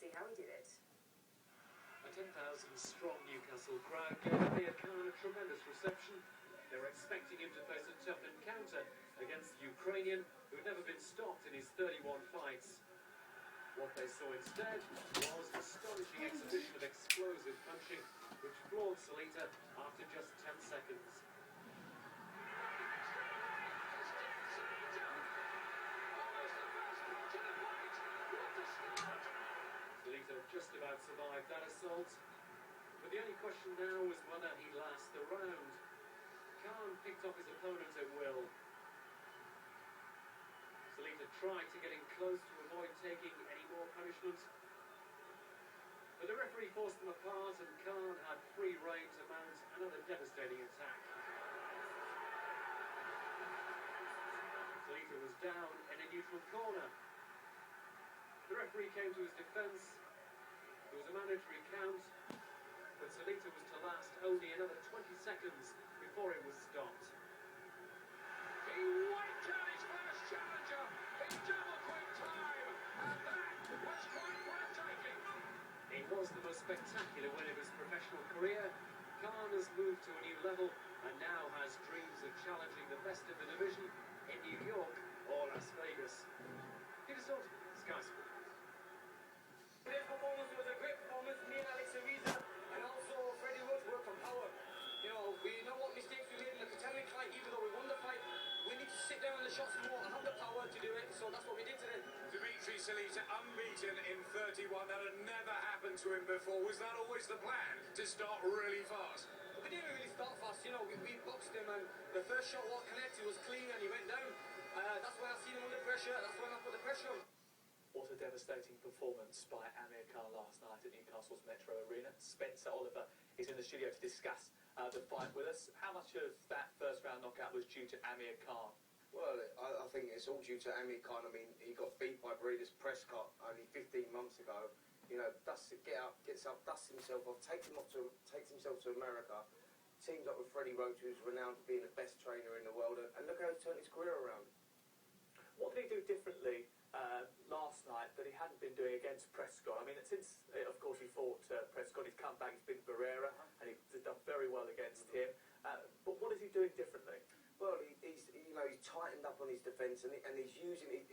see how he did it. A 10,000-strong Newcastle crowd gave Amir Khan a tremendous reception. They were expecting him to face a tough encounter against the Ukrainian, who had never been stopped in his 31 fights. What they saw instead was an astonishing exhibition of explosive punching, which floored Salita after just 10 seconds. Salita just about survived that assault, but the only question now was whether he'd last the round. Khan picked off his opponent at will. Salita tried to get in close to avoid taking any more punishment, but the referee forced them apart and Khan had free rein to mount another devastating attack. Salita was down in a neutral corner. The referee came to his defence. There was a mandatory count, but Salita was to last only another 20 seconds before it was stopped. He wiped out his first challenger in double quick time, and that was quite breathtaking. It was the most spectacular win of his professional career. Khan has moved to a new level and now has dreams of challenging the best of the division in New York or Las Vegas. Peter Salita, Sky Sports. Today's performance was a great performance. Me and Alex Ariza and also Freddie Rhodes worked on power. You know, we know what mistakes we made in the Katalin fight, even though we won the fight. We need to sit down on the shots more and have the power to do it, so that's what we did today. Dmitriy Salita unbeaten in 31. That had never happened to him before. Was that always the plan, to start really fast? We didn't really start fast, you know, we boxed him and the first shot was connected, was clean and he went down. That's when I seen him under pressure, that's when I put the pressure on. What a devastating performance by Amir Khan last night at Newcastle's Metro Arena. Spencer Oliver is in the studio to discuss the fight with us. How much of that first round knockout was due to Amir Khan? Well, I think it's all due to Amir Khan. I mean, he got beat by Breeders' Prescott only 15 months ago. You know, gets up, dusts himself off, takes himself to America, teams up with Freddie Rhodes, who's renowned for being the best trainer in the world, and look how he's turned his career around. What did he do differently last night that he hadn't been doing against Prescott? I mean, since, of course, he fought Prescott, he's come back, he's beaten Barrera, and he's done very well against him. But what is he doing differently? Well, he's tightened up on his defence, and he's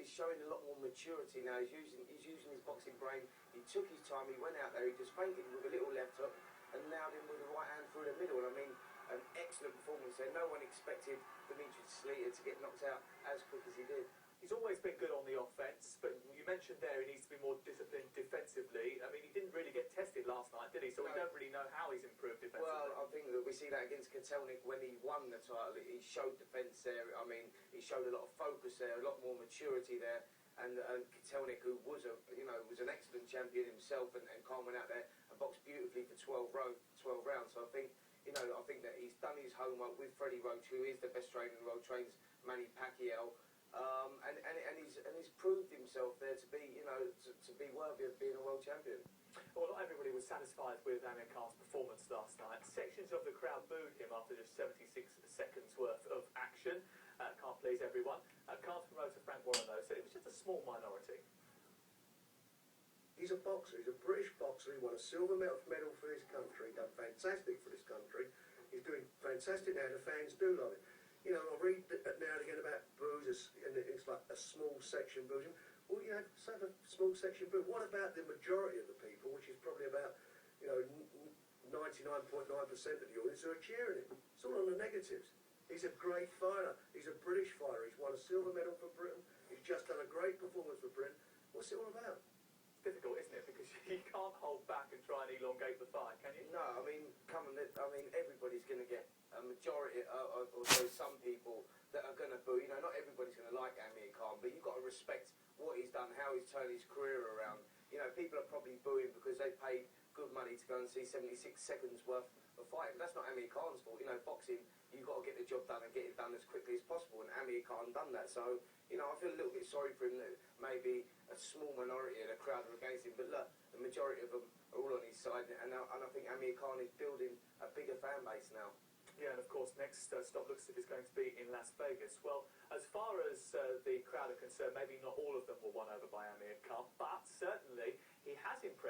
showing a lot more maturity now. He's using his boxing brain. He took his time. He went out there. He just feinted with a little left hook, and nailed him with the right hand through the middle. And I mean, an excellent performance there. No one expected Dmitriy Salita to get knocked out as quick as he did. He's always been good on the offence, but you mentioned there he needs to be more disciplined defensively. I mean, he didn't really get tested last night, did he? So we don't really know how he's improved defensively. Well, I think that we see that against Katalin when he won the title. He showed defence there. I mean, he showed a lot of focus there, a lot more maturity there. And Katalin, who was an excellent champion himself, and Khan went out there and boxed beautifully for 12 rounds. So I think that he's done his homework with Freddie Rhodes, who is the best trainer in the world, trains Manny Pacquiao. And he's proved himself there to be worthy of being a world champion. Well, not everybody was satisfied with Amir Khan's performance last night. Sections of the crowd booed him after just 76 seconds worth of action. Can't please everyone. Khan's promoter Frank Warren, though, said it was just a small minority. He's a boxer. He's a British boxer. He won a silver medal for his country. Done fantastic for this country. He's doing fantastic now. The fans do love it. You know, I read now and again about boos, and it's like a small section booing. Well, you know, say a small section boo. What about the majority of the people, which is probably about, 99.9% of the audience who are cheering him? It's all on the negatives. He's a great fighter. He's a British fighter. He's won a silver medal for Britain. He's just done a great performance for Britain. What's it all about? It's difficult, isn't it? Because you can't hold back and try and elongate the fight, can you? No, I mean, everybody's going to get a majority, or there's some people that are going to boo. You know, not everybody's going to like Amir Khan, but you've got to respect what he's done, how he's turned his career around. You know, people are probably booing because they paid good money to go and see 76 seconds worth of fight. But that's not Amir Khan's fault. You know, boxing, you've got to get the job done and get it done as quickly as possible, and Amir Khan done that. So, you know, I feel a little bit sorry for him that maybe a small minority of the crowd are against him, but look, the majority of them are all on his side, and I think Amir Khan is building a bigger fan base now. Yeah, and of course, next stop looks as if it's going to be in Las Vegas. Well, as far as the crowd are concerned, maybe not all of them were won over by Amir Khan, but certainly he has impressed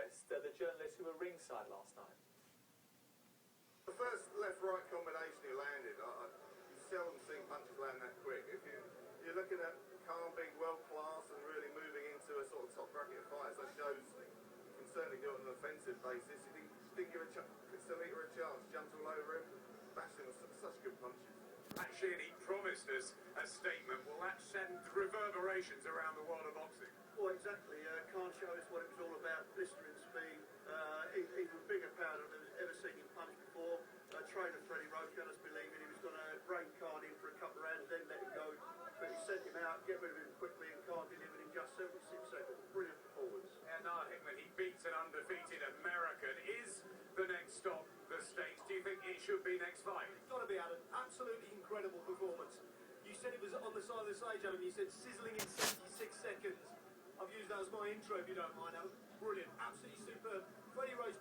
defensive basis. You think you're Salita a chance, jumped all over him, bashed him with such good punches. Actually, and he promised us a statement. Will that send reverberations around the world of boxing? Well, exactly. Khan showed us what it was all about, blistering speed. He's a bigger powder than I've ever seen him punch before. Trainer Freddie Roach got us believing he was going to bring Khan in for a couple of rounds, then let him go. But he sent him out, get rid of him quickly, and Khan delivered in just 76 seconds. Brilliant performance. And Hickman, he beats an undefeated American. Is the next stop the States? Do you think it should be next fight? It's got to be, Adam. Absolutely incredible performance. You said it was on the side of the stage, Adam. You said sizzling in 76 seconds. I've used that as my intro, if you don't mind, Adam. Brilliant. Absolutely superb. Freddie Roach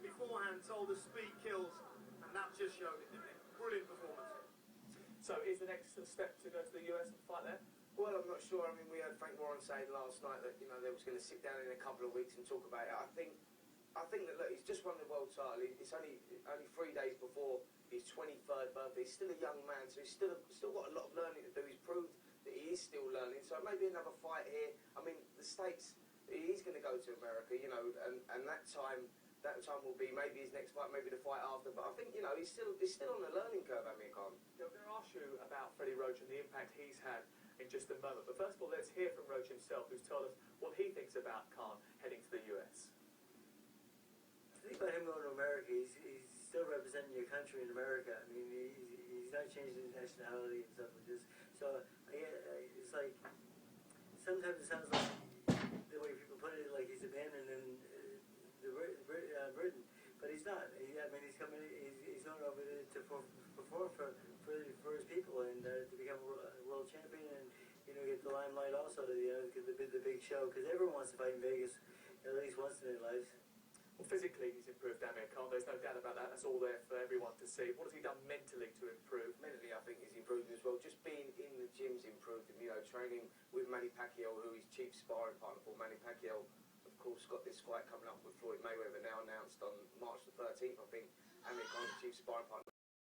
beforehand told us speed kills, and that just showed it, didn't it? Brilliant performance. So is the next step to go to the US and fight there? Well, I'm not sure. I mean, we heard Frank Warren say last night that they was going to sit down in a couple of weeks and talk about it. I think that look, he's just won the world title. It's only 3 days before his 23rd birthday. He's still a young man, so he's still got a lot of learning to do. He's proved that he is still learning. So maybe another fight here. I mean, the States. He's going to go to America, and that time will be maybe his next fight, maybe the fight after. But I think he's still on the learning curve, Amir Khan. Yeah, we're going to ask you about Freddie Roach and the impact he's had in just a moment. But first of all, let's hear from Roach himself, who's told us what he thinks about Khan heading to the US. The thing about him going to America, he's still representing your country in America. I mean, he's not changing his nationality and stuff like this. So it's like, sometimes it sounds like the way people put it, like he's abandoning Britain, but he's not. He's coming. He's going over to perform for his people and to become a world champion and get the limelight also. Get the big show, because everyone wants to fight in Vegas at least once in their lives. Well, physically he's improved, Amir Khan. There's no doubt about that. That's all there for everyone to see. What has he done mentally to improve? Mentally, I think he's improved as well. Just being in the gym's improved him. Training with Manny Pacquiao, who is chief sparring partner for. Manny Pacquiao, of course, got this fight coming up with Floyd Mayweather, now announced on March the 13th. I think Amir Khan's chief sparring partner.